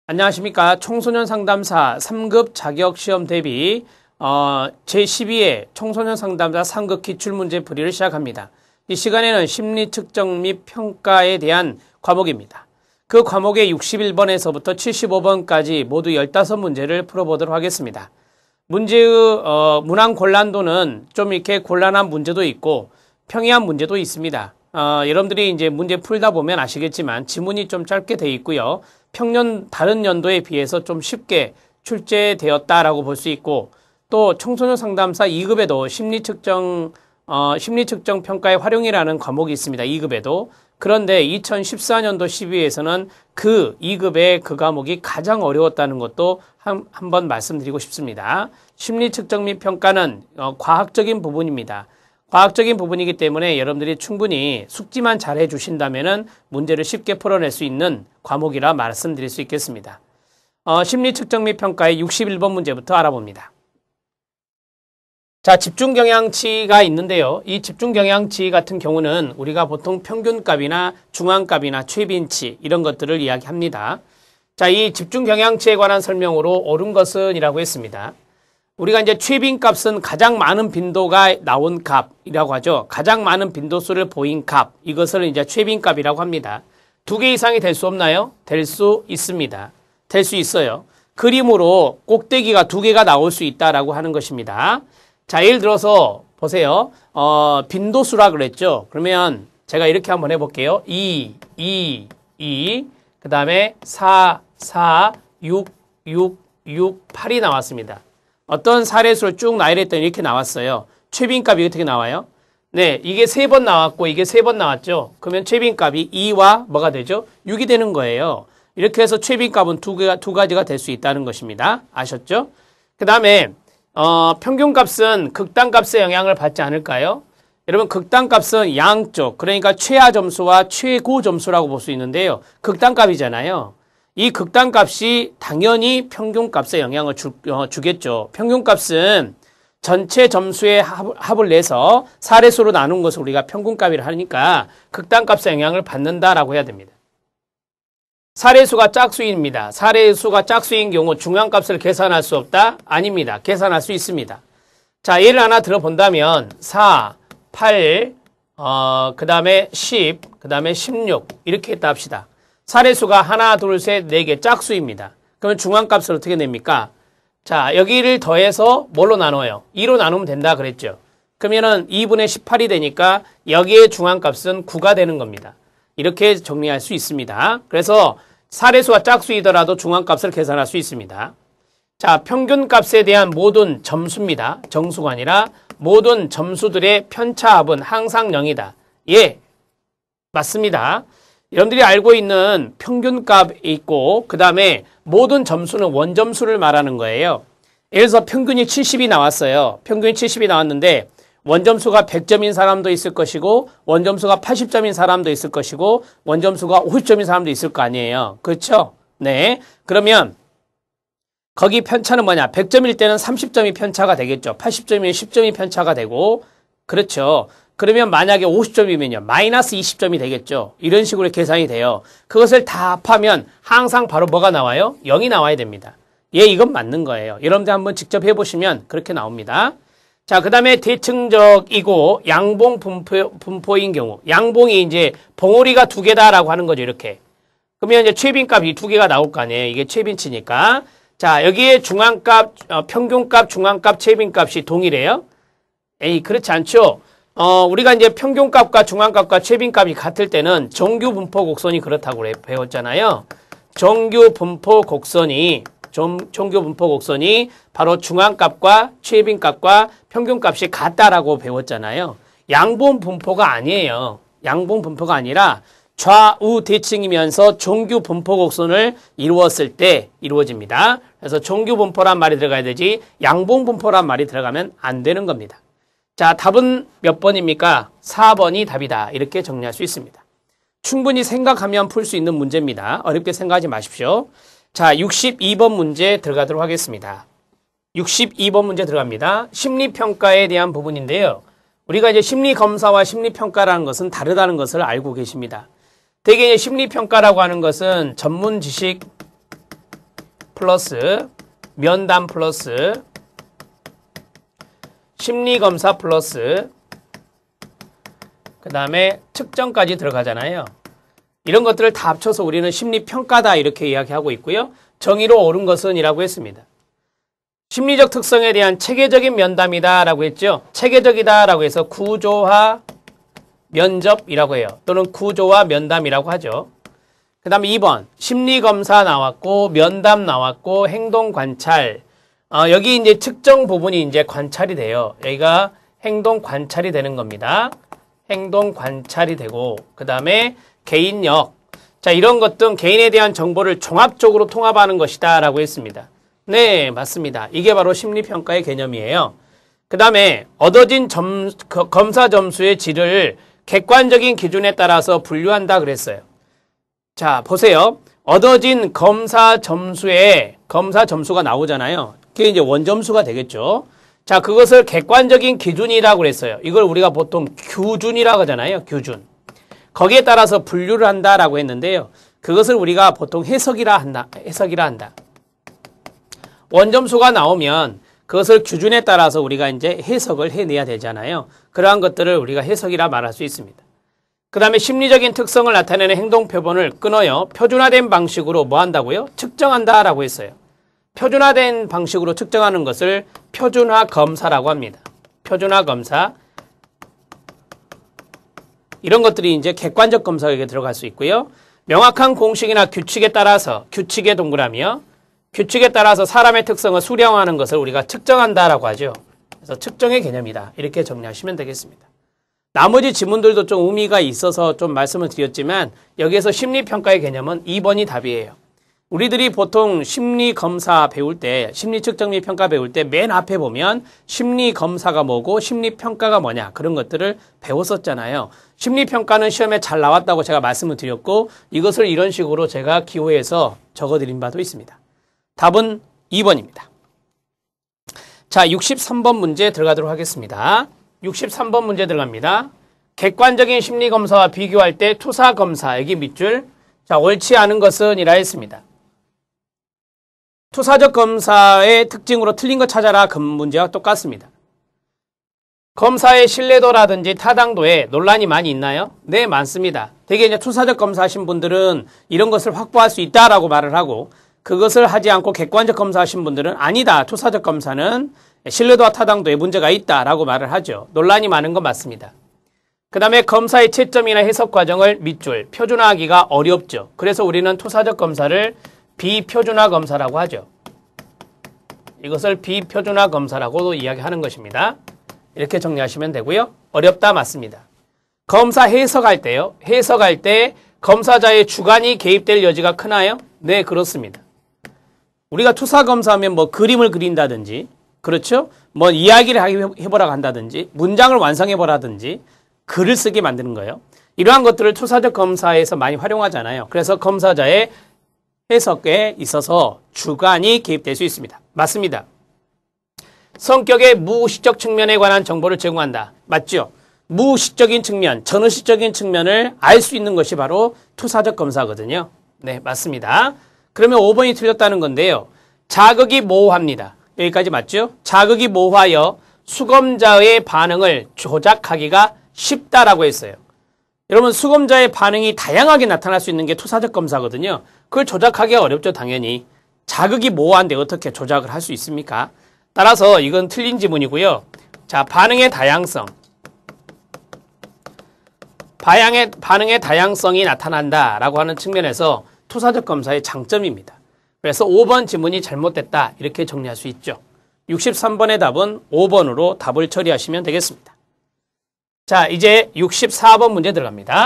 안녕하십니까. 청소년 상담사 3급 자격시험 대비 제12회 청소년 상담사 3급 기출문제 풀이를 시작합니다. 이 시간에는 심리 측정 및 평가에 대한 과목입니다. 그 과목의 61번에서부터 75번까지 모두 15문제를 풀어보도록 하겠습니다. 문제의 문항 곤란도는 좀 이렇게 곤란한 문제도 있고 평이한 문제도 있습니다. 여러분들이 이제 문제 풀다 보면 아시겠지만 지문이 좀 짧게 돼 있고요. 평년 다른 연도에 비해서 좀 쉽게 출제되었다라고 볼 수 있고, 또 청소년 상담사 2급에도 심리 측정 평가의 활용이라는 과목이 있습니다. 2급에도. 그런데 2014년도 12에서는 그 2급의 그 과목이 가장 어려웠다는 것도 한번 말씀드리고 싶습니다. 심리 측정 및 평가는 과학적인 부분입니다. 과학적인 부분이기 때문에 여러분들이 충분히 숙지만 잘 해주신다면 문제를 쉽게 풀어낼 수 있는 과목이라 말씀드릴 수 있겠습니다. 심리 측정 및 평가의 61번 문제부터 알아봅니다. 자, 집중경향치가 있는데요. 이 집중경향치 같은 경우는 우리가 보통 평균값이나 중앙값이나 최빈치 이런 것들을 이야기합니다. 자, 이 집중경향치에 관한 설명으로 옳은 것은 이라고 했습니다. 우리가 이제 최빈값은 가장 많은 빈도가 나온 값이라고 하죠. 가장 많은 빈도수를 보인 값. 이것을 이제 최빈값이라고 합니다. 2개 이상이 될 수 없나요? 될 수 있습니다. 될 수 있어요. 그림으로 꼭대기가 2개가 나올 수 있다라고 하는 것입니다. 자, 예를 들어서 보세요. 빈도수라 그랬죠. 그러면 제가 이렇게 한번 해볼게요. 2, 그 다음에 4, 6, 8이 나왔습니다. 어떤 사례수를 쭉 나열했더니 이렇게 나왔어요. 최빈값이 어떻게 나와요? 네, 이게 3번 나왔고 이게 3번 나왔죠. 그러면 최빈값이 2와 뭐가 되죠? 6이 되는 거예요. 이렇게 해서 최빈값은 두 가지가 될 수 있다는 것입니다. 아셨죠? 그 다음에 평균값은 극단값의 영향을 받지 않을까요? 여러분, 극단값은 양쪽, 그러니까 최하 점수와 최고 점수라고 볼 수 있는데요. 극단값이잖아요. 이 극단값이 당연히 평균값에 영향을 주겠죠. 평균값은 전체 점수의 합을 내서 사례수로 나눈 것을 우리가 평균값이라 하니까 극단값에 영향을 받는다라고 해야 됩니다. 사례수가 짝수입니다. 사례수가 짝수인 경우 중앙값을 계산할 수 없다? 아닙니다. 계산할 수 있습니다. 자, 예를 하나 들어본다면 4, 8, 그 다음에 10, 그 다음에 16 이렇게 했다 합시다. 사례수가 하나, 둘, 셋, 4개 짝수입니다. 그러면 중앙값을 어떻게 냅니까? 자, 여기를 더해서 뭘로 나눠요? 2로 나누면 된다 그랬죠. 그러면은 2분의 18이 되니까 여기에 중앙값은 9가 되는 겁니다. 이렇게 정리할 수 있습니다. 그래서 사례수가 짝수이더라도 중앙값을 계산할 수 있습니다. 자, 평균값에 대한 모든 점수입니다. 정수가 아니라 모든 점수들의 편차합은 항상 0이다. 예, 맞습니다. 여러분들이 알고 있는 평균값이 있고 그 다음에 모든 점수는 원점수를 말하는 거예요. 예를 들어서 평균이 70이 나왔어요. 평균이 70이 나왔는데 원점수가 100점인 사람도 있을 것이고 원점수가 80점인 사람도 있을 것이고 원점수가 50점인 사람도 있을 거 아니에요. 그렇죠? 네. 그러면 거기 편차는 뭐냐? 100점일 때는 30점이 편차가 되겠죠. 80점이면 10점이 편차가 되고 그렇죠. 그러면 만약에 50점이면요. 마이너스 20점이 되겠죠. 이런 식으로 계산이 돼요. 그것을 다 합하면 항상 바로 뭐가 나와요? 0이 나와야 됩니다. 예, 이건 맞는 거예요. 여러분들 한번 직접 해보시면 그렇게 나옵니다. 자, 그 다음에 대칭적이고 양봉 분포인 경우. 양봉이 이제 봉오리가 2개다라고 하는 거죠. 이렇게. 그러면 이제 최빈값이 2개가 나올 거 아니에요. 이게 최빈치니까. 자, 여기에 중앙값, 평균값, 중앙값, 최빈값이 동일해요? 에이, 그렇지 않죠? 우리가 이제 평균값과 중앙값과 최빈값이 같을 때는 정규 분포 곡선이 그렇다고 배웠잖아요. 정규 분포 곡선이 바로 중앙값과 최빈값과 평균값이 같다라고 배웠잖아요. 양봉 분포가 아니에요. 양봉 분포가 아니라 좌우 대칭이면서 정규 분포 곡선을 이루었을 때 이루어집니다. 그래서 정규 분포란 말이 들어가야 되지 양봉 분포란 말이 들어가면 안 되는 겁니다. 자, 답은 몇 번입니까? 4번이 답이다. 이렇게 정리할 수 있습니다. 충분히 생각하면 풀 수 있는 문제입니다. 어렵게 생각하지 마십시오. 자, 62번 문제 들어가도록 하겠습니다. 62번 문제 들어갑니다. 심리평가에 대한 부분인데요. 우리가 이제 심리검사와 심리평가라는 것은 다르다는 것을 알고 계십니다. 대개 심리평가라고 하는 것은 전문 지식 플러스 면담 플러스 심리검사 플러스 그 다음에 측정까지 들어가잖아요. 이런 것들을 다 합쳐서 우리는 심리평가다 이렇게 이야기하고 있고요. 정의로 옳은 것은 이라고 했습니다. 심리적 특성에 대한 체계적인 면담이다 라고 했죠. 체계적이다 라고 해서 구조화 면접이라고 해요. 또는 구조화 면담이라고 하죠. 그 다음에 2번 심리검사 나왔고 면담 나왔고 행동관찰 여기 이제 측정 부분이 이제 관찰이 돼요. 여기가 행동관찰이 되는 겁니다. 행동관찰이 되고 그 다음에 개인력 자 이런 것 등 개인에 대한 정보를 종합적으로 통합하는 것이다 라고 했습니다. 네 맞습니다. 이게 바로 심리평가의 개념이에요. 그 다음에 얻어진 검사 점수의 질을 객관적인 기준에 따라서 분류한다 그랬어요. 자 보세요. 얻어진 검사 점수가 나오잖아요. 그게 이제 원점수가 되겠죠. 자 그것을 객관적인 기준이라고 그랬어요. 이걸 우리가 보통 규준이라고 하잖아요. 규준. 거기에 따라서 분류를 한다라고 했는데요. 그것을 우리가 보통 해석이라 한다. 원점수가 나오면 그것을 규준에 따라서 우리가 이제 해석을 해내야 되잖아요. 그러한 것들을 우리가 해석이라 말할 수 있습니다. 그 다음에 심리적인 특성을 나타내는 행동 표본을 끊어요. 표준화된 방식으로 뭐 한다고요? 측정한다라고 했어요. 표준화된 방식으로 측정하는 것을 표준화 검사라고 합니다. 표준화 검사. 이런 것들이 이제 객관적 검사에 들어갈 수 있고요. 명확한 공식이나 규칙에 따라서 규칙의 동그라미요. 규칙에 따라서 사람의 특성을 수령하는 것을 우리가 측정한다라고 하죠. 그래서 측정의 개념이다. 이렇게 정리하시면 되겠습니다. 나머지 지문들도 좀 의미가 있어서 좀 말씀을 드렸지만 여기에서 심리평가의 개념은 2번이 답이에요. 우리들이 보통 심리검사 배울 때 심리측정 및 평가 배울 때 맨 앞에 보면 심리검사가 뭐고 심리평가가 뭐냐 그런 것들을 배웠었잖아요. 심리평가는 시험에 잘 나왔다고 제가 말씀을 드렸고 이것을 이런 식으로 제가 기호에서 적어드린 바도 있습니다. 답은 2번입니다. 자, 63번 문제 들어가도록 하겠습니다. 63번 문제 들어갑니다. 객관적인 심리검사와 비교할 때 투사검사, 여기 밑줄. 자, 옳지 않은 것은 이라 했습니다. 투사적 검사의 특징으로 틀린 것 찾아라. 그 문제와 똑같습니다. 검사의 신뢰도라든지 타당도에 논란이 많이 있나요? 네, 많습니다. 되게 이제 투사적 검사 하신 분들은 이런 것을 확보할 수 있다라고 말을 하고 그것을 하지 않고 객관적 검사 하신 분들은 아니다. 투사적 검사는 신뢰도와 타당도에 문제가 있다라고 말을 하죠. 논란이 많은 건 맞습니다. 그 다음에 검사의 채점이나 해석 과정을 밑줄, 표준화하기가 어렵죠. 그래서 우리는 투사적 검사를 비표준화 검사라고 하죠. 이것을 비표준화 검사라고도 이야기하는 것입니다. 이렇게 정리하시면 되고요. 어렵다 맞습니다. 검사 해석할 때요. 해석할 때 검사자의 주관이 개입될 여지가 크나요? 네, 그렇습니다. 우리가 투사 검사하면 뭐 그림을 그린다든지 그렇죠? 뭐 이야기를 해보라고 한다든지 문장을 완성해보라든지 글을 쓰게 만드는 거예요. 이러한 것들을 투사적 검사에서 많이 활용하잖아요. 그래서 검사자의 해석에 있어서 주관이 개입될 수 있습니다. 맞습니다. 성격의 무의식적 측면에 관한 정보를 제공한다. 맞죠? 무의식적인 측면, 전의식적인 측면을 알 수 있는 것이 바로 투사적 검사거든요. 네, 맞습니다. 그러면 5번이 틀렸다는 건데요. 자극이 모호합니다. 여기까지 맞죠? 자극이 모호하여 수검자의 반응을 조작하기가 쉽다라고 했어요. 여러분 수검자의 반응이 다양하게 나타날 수 있는 게 투사적 검사거든요. 그걸 조작하기가 어렵죠. 당연히. 자극이 모호한데 어떻게 조작을 할 수 있습니까? 따라서 이건 틀린 지문이고요. 자, 반응의 다양성. 반응의 다양성이 나타난다라고 하는 측면에서 투사적 검사의 장점입니다. 그래서 5번 지문이 잘못됐다 이렇게 정리할 수 있죠. 63번의 답은 5번으로 답을 처리하시면 되겠습니다. 자, 이제 64번 문제 들어갑니다.